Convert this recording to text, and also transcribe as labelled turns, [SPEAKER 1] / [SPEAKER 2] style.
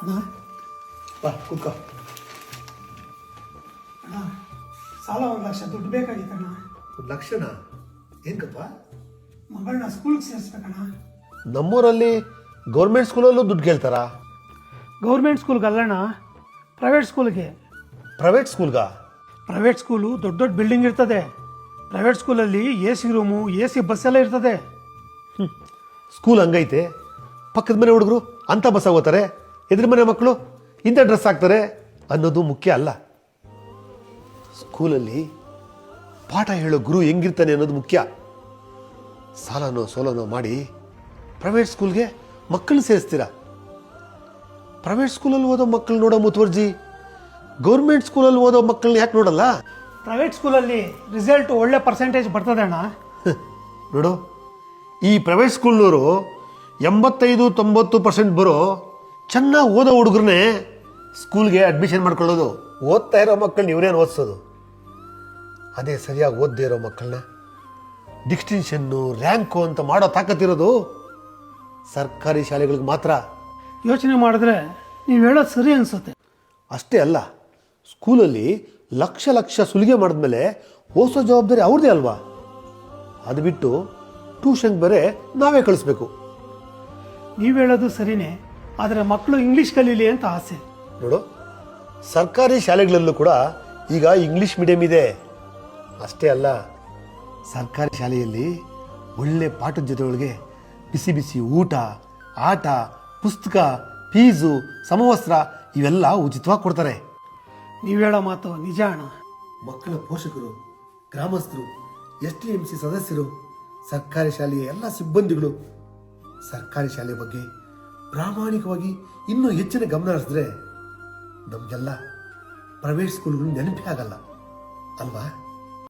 [SPEAKER 1] ಅಣ್ಣ
[SPEAKER 2] ಬಾ ಕೂತ್ಕೋ.
[SPEAKER 1] ಅಣ್ಣ ಸಾಲ 1 ಲಕ್ಷ ದುಡ್ಡು ಬೇಕಾಗಿತ್ತಣ್ಣ.
[SPEAKER 2] 1 ಲಕ್ಷನಾ? ಹೆಂಗಪ್ಪ?
[SPEAKER 1] ಮಗಳನ್ನ ಸ್ಕೂಲ್ಗೆ ಸೇರಿಸ್ಬೇಕಣ್ಣ.
[SPEAKER 2] ನಮ್ಮೂರಲ್ಲಿ ಗೌರ್ಮೆಂಟ್ ಸ್ಕೂಲಲ್ಲೂ ದುಡ್ಡು ಕೇಳ್ತಾರಾ?
[SPEAKER 1] ಗೌರ್ಮೆಂಟ್ ಸ್ಕೂಲ್ಗೆ ಅಲ್ಲಣ್ಣ, ಪ್ರೈವೇಟ್ ಸ್ಕೂಲ್ಗೆ.
[SPEAKER 2] ಪ್ರೈವೇಟ್ ಸ್ಕೂಲ್ಗಾ?
[SPEAKER 1] ಪ್ರೈವೇಟ್ ಸ್ಕೂಲು ದೊಡ್ಡ ದೊಡ್ಡ ಬಿಲ್ಡಿಂಗ್ ಇರ್ತದೆ. ಪ್ರೈವೇಟ್ ಸ್ಕೂಲಲ್ಲಿ AC ರೂಮು, AC ಬಸ್ ಎಲ್ಲ ಇರ್ತದೆ.
[SPEAKER 2] ಸ್ಕೂಲ್ ಹಂಗೈತೆ. ಪಕ್ಕದ ಮನೆ ಹುಡುಗರು ಅಂಥ ಬಸ್ ಹೋಗ್ತಾರೆ, ಎದುರು ಮನೆ ಮಕ್ಕಳು ಇಂಥ ಡ್ರೆಸ್ ಹಾಕ್ತಾರೆ ಅನ್ನೋದು ಮುಖ್ಯ ಅಲ್ಲ. ಸ್ಕೂಲಲ್ಲಿ ಪಾಠ ಹೇಳೋ ಗುರು ಹೆಂಗಿರ್ತಾನೆ ಅನ್ನೋದು ಮುಖ್ಯ. ಸಾಲನೋ ಸೋಲನೋ ಮಾಡಿ ಪ್ರೈವೇಟ್ ಸ್ಕೂಲ್ಗೆ ಮಕ್ಕಳನ್ನ ಸೇರಿಸ್ತೀರಾ. ಪ್ರೈವೇಟ್ ಸ್ಕೂಲಲ್ಲಿ ಓದೋ ಮಕ್ಕಳು ನೋಡೋ ಮುತುವರ್ಜಿ ಗೌರ್ಮೆಂಟ್ ಸ್ಕೂಲಲ್ಲಿ ಓದೋ ಮಕ್ಕಳನ್ನ ಯಾಕೆ ನೋಡಲ್ಲ?
[SPEAKER 1] ಪ್ರೈವೇಟ್ ಸ್ಕೂಲಲ್ಲಿ ರಿಸಲ್ಟ್ ಒಳ್ಳೆ ಪರ್ಸೆಂಟೇಜ್ ಬರ್ತದೆ ಅಣ್ಣ.
[SPEAKER 2] ನೋಡು, ಈ ಪ್ರೈವೇಟ್ ಸ್ಕೂಲ್ನವರು 85-90% ಬರೋ ಚೆನ್ನಾಗಿ ಓದೋ ಹುಡುಗರನ್ನೇ ಸ್ಕೂಲ್ಗೆ ಅಡ್ಮಿಷನ್ ಮಾಡ್ಕೊಳ್ಳೋದು. ಓದ್ತಾ ಇರೋ ಮಕ್ಕಳನ್ನ ಇವರೇನು ಓದಿಸೋದು? ಅದೇ ಸರಿಯಾಗಿ ಓದದೇ ಇರೋ ಮಕ್ಕಳನ್ನ ಡಿಸ್ಟಿಂಕ್ಷನ್ನು, ರ್ಯಾಂಕು ಅಂತ ಮಾಡೋ ತಾಕತ್ತಿರೋದು ಸರ್ಕಾರಿ ಶಾಲೆಗಳಿಗೆ ಮಾತ್ರ.
[SPEAKER 1] ಯೋಚನೆ ಮಾಡಿದ್ರೆ ನೀವು ಹೇಳೋದು ಸರಿ ಅನಿಸುತ್ತೆ.
[SPEAKER 2] ಅಷ್ಟೇ ಅಲ್ಲ, ಸ್ಕೂಲಲ್ಲಿ ಲಕ್ಷ ಲಕ್ಷ ಸುಲಿಗೆ ಮಾಡಿದ್ಮೇಲೆ ಓದಿಸೋ ಜವಾಬ್ದಾರಿ ಅವ್ರದ್ದೇ ಅಲ್ವಾ? ಅದು ಬಿಟ್ಟು ಟ್ಯೂಷನ್ಗೆ ಬೇರೆ ನಾವೇ ಕಳಿಸ್ಬೇಕು.
[SPEAKER 1] ನೀವು ಹೇಳೋದು ಸರಿನೇ, ಆದರೆ ಮಕ್ಕಳು ಇಂಗ್ಲೀಷ್ ಕಲೀಲಿ ಅಂತ ಆಸೆ.
[SPEAKER 2] ನೋಡು, ಸರ್ಕಾರಿ ಶಾಲೆಗಳಲ್ಲೂ ಕೂಡ ಈಗ ಇಂಗ್ಲೀಷ್ ಮೀಡಿಯಂ ಇದೆ. ಅಷ್ಟೇ ಅಲ್ಲ, ಸರ್ಕಾರಿ ಶಾಲೆಯಲ್ಲಿ ಒಳ್ಳೆ ಪಾಠದ ಜೊತೆಗಳಿಗೆ ಬಿಸಿ ಬಿಸಿ ಊಟ, ಆಟ, ಪುಸ್ತಕ, ಫೀಸು, ಸಮವಸ್ತ್ರ ಇವೆಲ್ಲ ಉಚಿತವಾಗಿ ಕೊಡ್ತಾರೆ.
[SPEAKER 1] ನೀವು ಹೇಳೋ ಮಾತು ನಿಜ ಅಣ್ಣ.
[SPEAKER 2] ಮಕ್ಕಳ ಪೋಷಕರು, ಗ್ರಾಮಸ್ಥರು, STMC ಸದಸ್ಯರು, ಸರ್ಕಾರಿ ಶಾಲೆಯ ಎಲ್ಲ ಸಿಬ್ಬಂದಿಗಳು ಸರ್ಕಾರಿ ಶಾಲೆ ಬಗ್ಗೆ ಪ್ರಾಮಾಣಿಕವಾಗಿ ಇನ್ನೂ ಹೆಚ್ಚಿನ ಗಮನ ಹರಿಸಿದ್ರೆ ನಮಗೆಲ್ಲ ಪ್ರೈವೇಟ್ ಸ್ಕೂಲ್ಗಳು ನೆನಪೇ ಆಗಲ್ಲ ಅಲ್ವಾ?